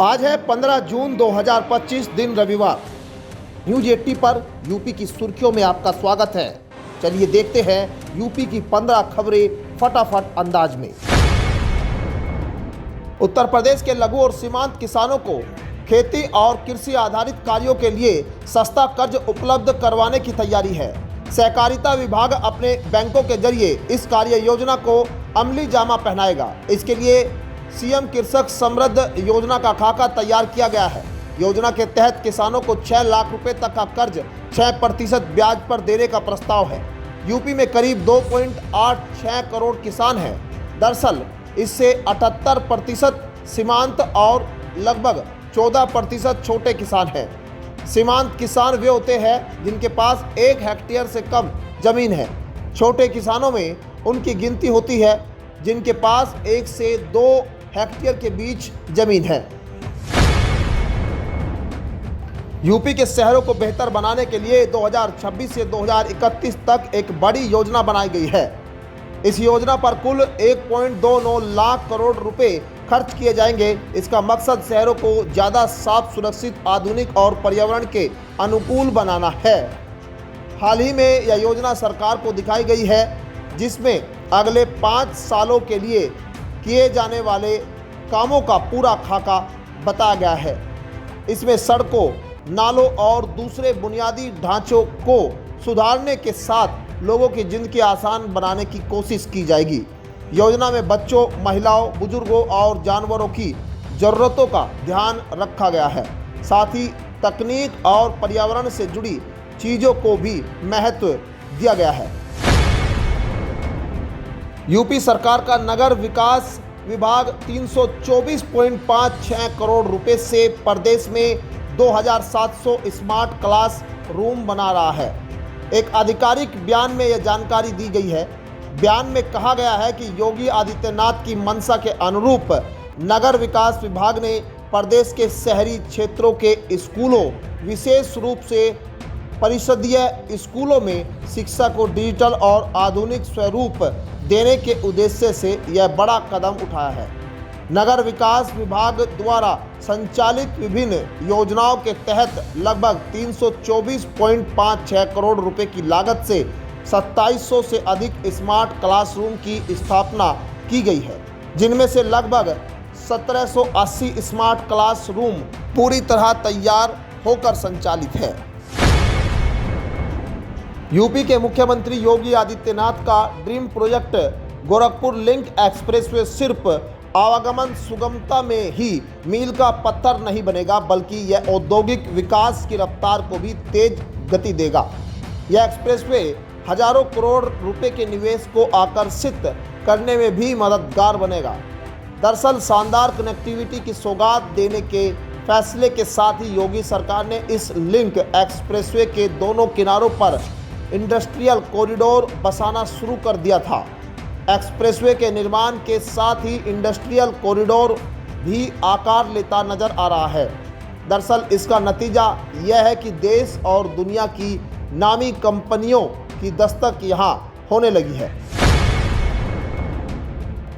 आज है 15 जून 2025 दिन रविवार। न्यूज 80 पर यूपी की सुर्खियों में आपका स्वागत है। चलिए देखते हैं यूपी की 15 खबरें फटाफट अंदाज में। उत्तर प्रदेश के लघु और सीमांत किसानों को खेती और कृषि आधारित कार्यों के लिए सस्ता कर्ज उपलब्ध करवाने की तैयारी है। सहकारिता विभाग अपने बैंकों के जरिए इस कार्य योजना को अमली जामा पहनाएगा। इसके लिए सीएम कृषक समृद्ध योजना का खाका तैयार किया गया है। योजना के तहत किसानों को 6 लाख रुपए तक का कर्ज 6% ब्याज पर देने का प्रस्ताव है। यूपी में करीब 2.86 करोड़ किसान हैं। दरअसल इससे 78% सीमांत और लगभग 14% छोटे किसान हैं। सीमांत किसान वे होते हैं जिनके पास 1 हेक्टेयर से कम जमीन है। छोटे किसानों में उनकी गिनती होती है जिनके पास 1 से 2 हेक्टेयर के बीच जमीन है। यूपी के शहरों को बेहतर बनाने के लिए 2026 से 2031 तक एक बड़ी योजना बनाई गई है। इस योजना पर कुल 1.29 लाख करोड़ रुपए खर्च किए जाएंगे। इसका मकसद शहरों को ज़्यादा साफ, सुरक्षित, आधुनिक और पर्यावरण के अनुकूल बनाना है। हाल ही में यह योजना सरकार को दिखाई गई है, जिसमें अगले 5 सालों के लिए किए जाने वाले कामों का पूरा खाका बताया गया है। इसमें सड़कों, नालों और दूसरे बुनियादी ढांचों को सुधारने के साथ लोगों की जिंदगी आसान बनाने की कोशिश की जाएगी। योजना में बच्चों, महिलाओं, बुजुर्गों और जानवरों की ज़रूरतों का ध्यान रखा गया है। साथ ही तकनीक और पर्यावरण से जुड़ी चीज़ों को भी महत्व दिया गया है। यूपी सरकार का नगर विकास विभाग 324.56 करोड़ रुपए से प्रदेश में 2700 स्मार्ट क्लास रूम बना रहा है। एक आधिकारिक बयान में यह जानकारी दी गई है। बयान में कहा गया है कि योगी आदित्यनाथ की मंशा के अनुरूप नगर विकास विभाग ने प्रदेश के शहरी क्षेत्रों के स्कूलों, विशेष रूप से परिषदीय स्कूलों में शिक्षा को डिजिटल और आधुनिक स्वरूप देने के उद्देश्य से यह बड़ा कदम उठाया है। नगर विकास विभाग द्वारा संचालित विभिन्न योजनाओं के तहत लगभग 324.56 करोड़ रुपए की लागत से 2700 से अधिक स्मार्ट क्लासरूम की स्थापना की गई है, जिनमें से लगभग 1780 स्मार्ट क्लासरूम पूरी तरह तैयार होकर संचालित है। यूपी के मुख्यमंत्री योगी आदित्यनाथ का dream project Gorakhpur link expressway सिर्फ आवागमन सुगमता में ही मील का पत्थर नहीं बनेगा, बल्कि यह औद्योगिक विकास की रफ्तार को भी तेज गति देगा। यह एक्सप्रेसवे हजारों करोड़ रुपए के निवेश को आकर्षित करने में भी मददगार बनेगा। दरअसल शानदार कनेक्टिविटी की सौगात देने के फैसले के साथ ही योगी सरकार ने इस लिंक एक्सप्रेसवे के दोनों किनारों पर इंडस्ट्रियल कॉरिडोर बसाना शुरू कर दिया था। एक्सप्रेसवे के निर्माण के साथ ही इंडस्ट्रियल कॉरिडोर भी आकार लेता नजर आ रहा है। दरअसल इसका नतीजा यह है कि देश और दुनिया की नामी कंपनियों की दस्तक यहाँ होने लगी है।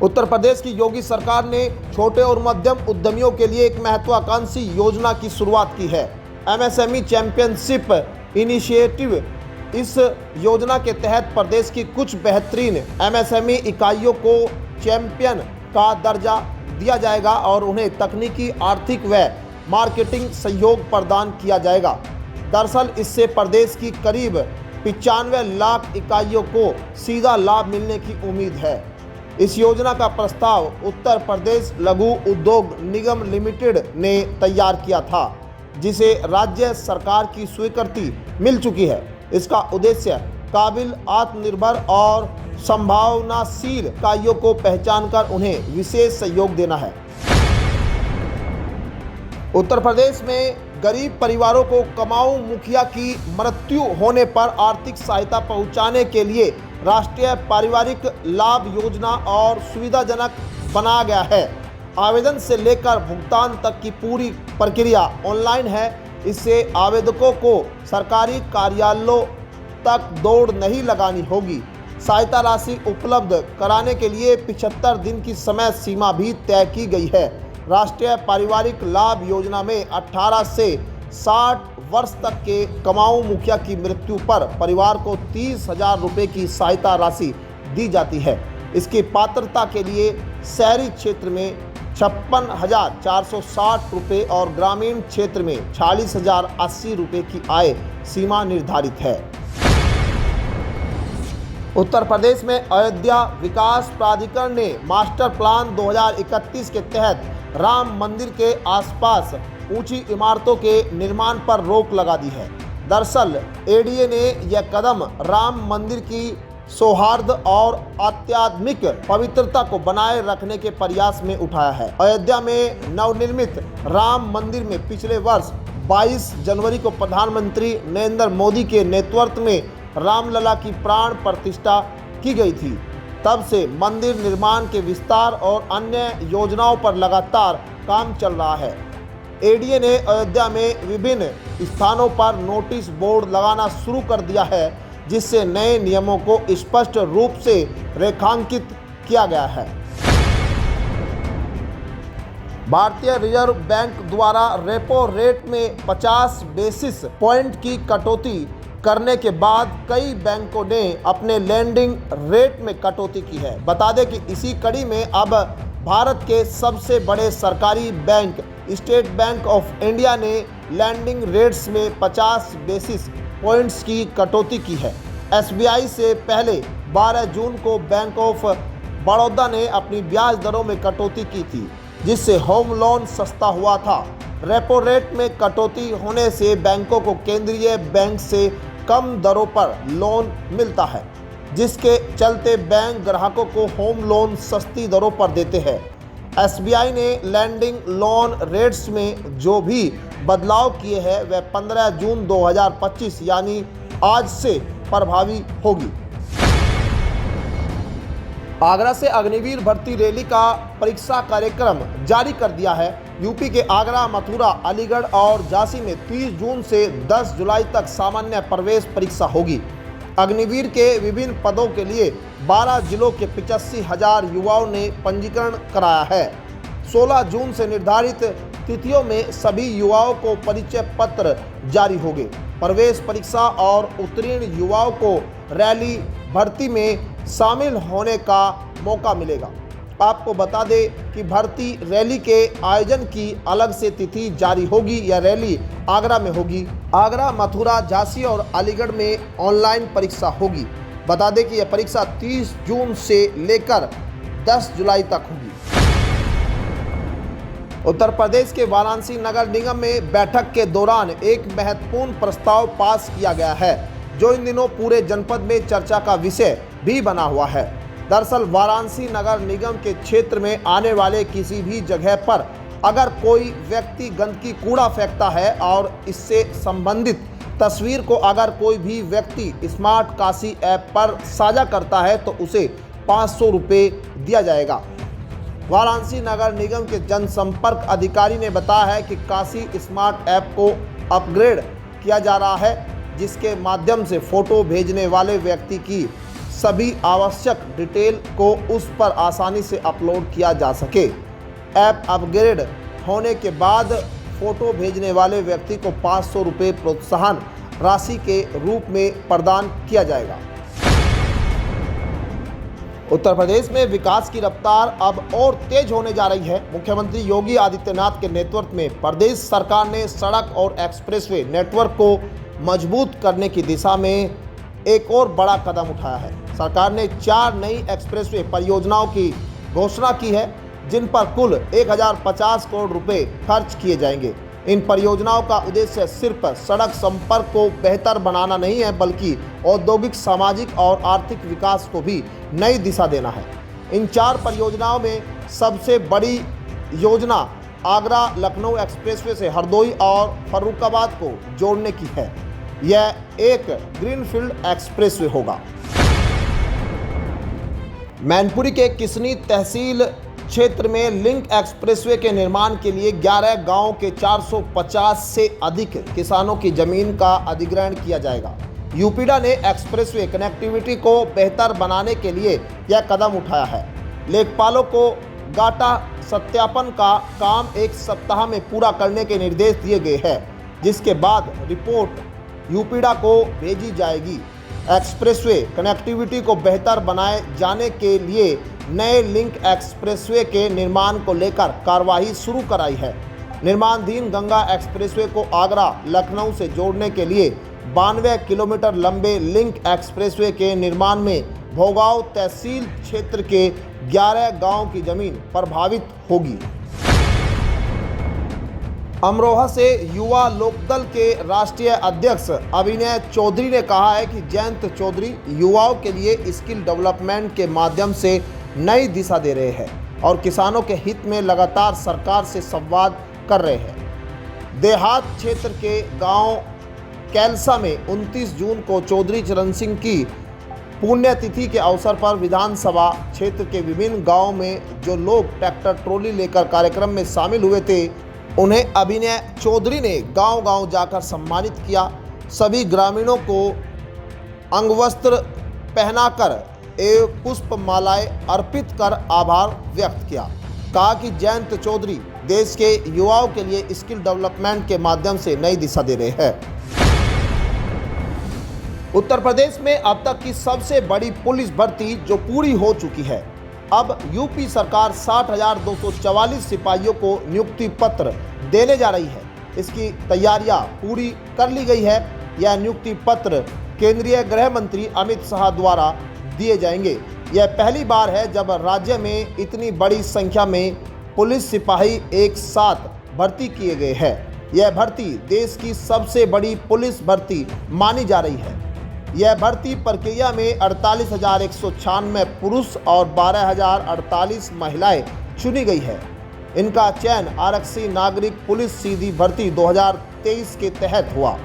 उत्तर प्रदेश की योगी सरकार ने छोटे और मध्यम उद्यमियों के लिए एक महत्वाकांक्षी योजना की शुरुआत की है, एमएसएमई चैंपियनशिप इनिशिएटिव। इस योजना के तहत प्रदेश की कुछ बेहतरीन एमएसएमई इकाइयों को चैंपियन का दर्जा दिया जाएगा और उन्हें तकनीकी, आर्थिक व मार्केटिंग सहयोग प्रदान किया जाएगा। दरअसल इससे प्रदेश की करीब 95 लाख इकाइयों को सीधा लाभ मिलने की उम्मीद है। इस योजना का प्रस्ताव उत्तर प्रदेश लघु उद्योग निगम लिमिटेड ने तैयार किया था, जिसे राज्य सरकार की स्वीकृति मिल चुकी है। इसका उद्देश्य काबिल, आत्मनिर्भर और संभावनाशील इकाइयों को पहचानकर उन्हें विशेष सहयोग देना है। उत्तर प्रदेश में गरीब परिवारों को कमाऊ मुखिया की मृत्यु होने पर आर्थिक सहायता पहुंचाने के लिए राष्ट्रीय पारिवारिक लाभ योजना और सुविधाजनक बनाया गया है। आवेदन से लेकर भुगतान तक की पूरी प्रक्रिया ऑनलाइन है। इससे आवेदकों को सरकारी कार्यालयों तक दौड़ नहीं लगानी होगी। सहायता राशि उपलब्ध कराने के लिए 75 दिन की समय सीमा भी तय की गई है। राष्ट्रीय पारिवारिक लाभ योजना में 18 से 60 वर्ष तक के कमाऊ मुखिया की मृत्यु पर परिवार को 30,000 रुपये की सहायता राशि दी जाती है। इसकी पात्रता के लिए शहरी क्षेत्र में 56,460 रुपये और ग्रामीण क्षेत्र में 40,080 रुपये की आय सीमा निर्धारित है। उत्तर प्रदेश में अयोध्या विकास प्राधिकरण ने मास्टर प्लान 2031 के तहत राम मंदिर के आसपास ऊंची इमारतों के निर्माण पर रोक लगा दी है। दरअसल एडीए ने यह कदम राम मंदिर की सौहार्द और आध्यात्मिक पवित्रता को बनाए रखने के प्रयास में उठाया है। अयोध्या में नवनिर्मित राम मंदिर में पिछले वर्ष 22 जनवरी को प्रधानमंत्री नरेंद्र मोदी के नेतृत्व में रामलला की प्राण प्रतिष्ठा की गई थी। तब से मंदिर निर्माण के विस्तार और अन्य योजनाओं पर लगातार काम चल रहा है। एडीए ने अयोध्या में विभिन्न स्थानों पर नोटिस बोर्ड लगाना शुरू कर दिया है, जिससे नए नियमों को स्पष्ट रूप से रेखांकित किया गया है। भारतीय रिजर्व बैंक द्वारा रेपो रेट में 50 बेसिस पॉइंट की कटौती करने के बाद कई बैंकों ने अपने लेंडिंग रेट में कटौती की है। बता दें कि इसी कड़ी में अब भारत के सबसे बड़े सरकारी bank state bank of India ने लैंडिंग रेट्स में 50 बेसिस पॉइंट्स की कटौती की है। एसबीआई से पहले 12 जून को बैंक ऑफ बड़ौदा ने अपनी ब्याज दरों में कटौती की थी, जिससे होम लोन सस्ता हुआ था। रेपो रेट में कटौती होने से बैंकों को केंद्रीय बैंक से कम दरों पर लोन मिलता है, जिसके चलते बैंक ग्राहकों को होम लोन सस्ती दरों पर देते हैं। एसबीआई ने लैंडिंग लोन रेट्स में जो भी बदलाव किए हैं वह 15 जून 2025 यानी आज से प्रभावी होगी। आगरा से अग्निवीर भर्ती रैली का परीक्षा कार्यक्रम जारी कर दिया है। यूपी के आगरा, मथुरा, अलीगढ़ और झांसी में 30 जून से 10 जुलाई तक सामान्य प्रवेश परीक्षा होगी। अग्निवीर के विभिन्न पदों के लिए 12 जिलों के 85,000 युवाओं ने पंजीकरण कराया है। 16 जून से निर्धारित तिथियों में सभी युवाओं को परिचय पत्र जारी होंगे। प्रवेश परीक्षा और उत्तीर्ण युवाओं को रैली भर्ती में शामिल होने का मौका मिलेगा। आपको बता दें कि भर्ती रैली के आयोजन की अलग से तिथि जारी होगी। यह रैली आगरा में होगी। आगरा, मथुरा, झांसी और अलीगढ़ में ऑनलाइन परीक्षा होगी। बता दें कि यह परीक्षा 30 जून से लेकर 10 जुलाई तक होगी। उत्तर प्रदेश के वाराणसी नगर निगम में बैठक के दौरान एक महत्वपूर्ण प्रस्ताव पास किया गया है, जो इन दिनों पूरे जनपद में चर्चा का विषय भी बना हुआ है। दरअसल वाराणसी नगर निगम के क्षेत्र में आने वाले किसी भी जगह पर अगर कोई व्यक्ति गंदगी कूड़ा फेंकता है और इससे संबंधित तस्वीर को अगर कोई भी व्यक्ति स्मार्ट काशी ऐप पर साझा करता है तो उसे 500 रुपये दिया जाएगा। वाराणसी नगर निगम के जनसंपर्क अधिकारी ने बताया है कि काशी स्मार्ट ऐप को अपग्रेड किया जा रहा है, जिसके माध्यम से फोटो भेजने वाले व्यक्ति की सभी आवश्यक डिटेल को उस पर आसानी से अपलोड किया जा सके। ऐप अपग्रेड होने के बाद फोटो भेजने वाले व्यक्ति को 500 रुपये प्रोत्साहन राशि के रूप में प्रदान किया जाएगा। उत्तर प्रदेश में विकास की रफ्तार अब और तेज होने जा रही है। मुख्यमंत्री योगी आदित्यनाथ के नेतृत्व में प्रदेश सरकार ने सड़क और एक्सप्रेसवे नेटवर्क को मजबूत करने की दिशा में एक और बड़ा कदम उठाया है। सरकार ने 4 नई एक्सप्रेसवे परियोजनाओं की घोषणा की है, जिन पर कुल 1050 करोड़ रुपए खर्च किए जाएंगे। इन परियोजनाओं का उद्देश्य सिर्फ सड़क संपर्क को बेहतर बनाना नहीं है, बल्कि औद्योगिक, सामाजिक और आर्थिक विकास को भी नई दिशा देना है। इन 4 परियोजनाओं में सबसे बड़ी योजना आगरा लखनऊ एक्सप्रेसवे से हरदोई और फर्रुखाबाद को जोड़ने की है। यह एक ग्रीनफील्ड एक्सप्रेसवे होगा। मैनपुरी के किसनी तहसील क्षेत्र में लिंक एक्सप्रेसवे के निर्माण के लिए 11 गांवों के 450 से अधिक किसानों की जमीन का अधिग्रहण किया जाएगा। यूपीडा ने एक्सप्रेसवे कनेक्टिविटी को बेहतर बनाने के लिए यह कदम उठाया है। लेखपालों को गाटा सत्यापन का काम 1 सप्ताह में पूरा करने के निर्देश दिए गए हैं, जिसके बाद रिपोर्ट यूपीडा को भेजी जाएगी। एक्सप्रेसवे कनेक्टिविटी को बेहतर बनाए जाने के लिए नए लिंक एक्सप्रेसवे के निर्माण को लेकर कार्यवाही शुरू कराई है। निर्माणाधीन गंगा एक्सप्रेसवे को आगरा लखनऊ से जोड़ने के लिए 92 किलोमीटर लंबे लिंक एक्सप्रेसवे के निर्माण में भोगांव तहसील क्षेत्र के 11 गांव की जमीन प्रभावित होगी। अमरोहा से युवा लोकदल के राष्ट्रीय अध्यक्ष अभिनय चौधरी ने कहा है कि जयंत चौधरी युवाओं के लिए स्किल डेवलपमेंट के माध्यम से नई दिशा दे रहे हैं और किसानों के हित में लगातार सरकार से संवाद कर रहे हैं। देहात क्षेत्र के गांव कैलसा में 29 जून को चौधरी चरण सिंह की पुण्यतिथि के अवसर पर विधानसभा क्षेत्र के विभिन्न गांवों में जो लोग ट्रैक्टर ट्रॉली लेकर कार्यक्रम में शामिल हुए थे, उन्हें अभिनय चौधरी ने गांव-गांव जाकर सम्मानित किया। सभी ग्रामीणों को अंगवस्त्र पहनाकर एवं पुष्प मालाएं अर्पित कर आभार व्यक्त किया। कहा कि जयंत चौधरी देश के युवाओं के लिए स्किल डेवलपमेंट के माध्यम से नई दिशा दे रहे हैं। उत्तर प्रदेश में अब तक की सबसे बड़ी पुलिस भर्ती जो पूरी हो चुकी है। अब यूपी सरकार 60,244 सिपाहियों को नियुक्ति पत्र देने जा रही है। इसकी तैयारियां पूरी कर ली गई है। यह नियुक्ति पत्र केंद्रीय गृह मंत्री अमित शाह द्वारा दिए जाएंगे। यह पहली बार है जब राज्य में इतनी बड़ी संख्या में पुलिस सिपाही एक साथ भर्ती किए गए हैं। यह भर्ती देश की सबसे बड़ी पुलिस भर्ती मानी जा रही है। यह भर्ती प्रक्रिया में 48,196 पुरुष और 12,048 महिलाएं चुनी गई है। इनका चयन आरक्षी नागरिक पुलिस सीधी भर्ती 2023 के तहत हुआ।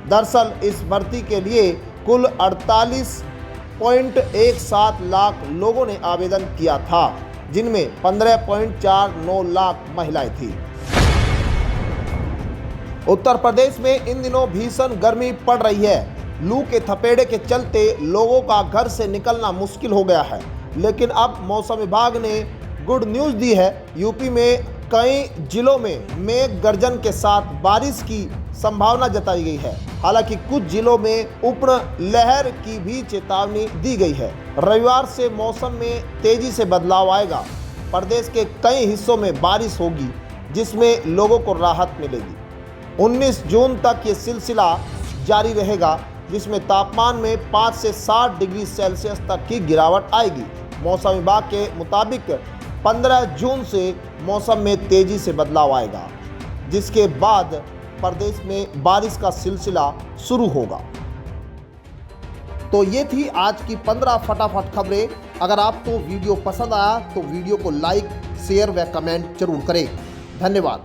दरअसल इस भर्ती के लिए कुल 48.17 लाख लोगों ने आवेदन किया था, जिनमें 15.49 लाख महिलाएं थी। उत्तर प्रदेश में इन दिनों भीषण गर्मी पड़ रही है। लू के थपेड़े के चलते लोगों का घर से निकलना मुश्किल हो गया है, लेकिन अब मौसम विभाग ने गुड न्यूज़ दी है। यूपी में कई जिलों में मेघ गर्जन के साथ बारिश की संभावना जताई गई है। हालांकि कुछ जिलों में उष्ण लहर की भी चेतावनी दी गई है। रविवार से मौसम में तेजी से बदलाव आएगा। प्रदेश के कई हिस्सों में बारिश होगी, जिसमें लोगों को राहत मिलेगी। 19 जून तक ये सिलसिला जारी रहेगा, जिसमें तापमान में 5 से 7 डिग्री सेल्सियस तक की गिरावट आएगी। मौसम विभाग के मुताबिक 15 जून से मौसम में तेजी से बदलाव आएगा, जिसके बाद प्रदेश में बारिश का सिलसिला शुरू होगा। तो ये थी आज की 15 फटाफट खबरें। अगर आपको वीडियो पसंद आया तो वीडियो को लाइक, शेयर व कमेंट जरूर करें। धन्यवाद।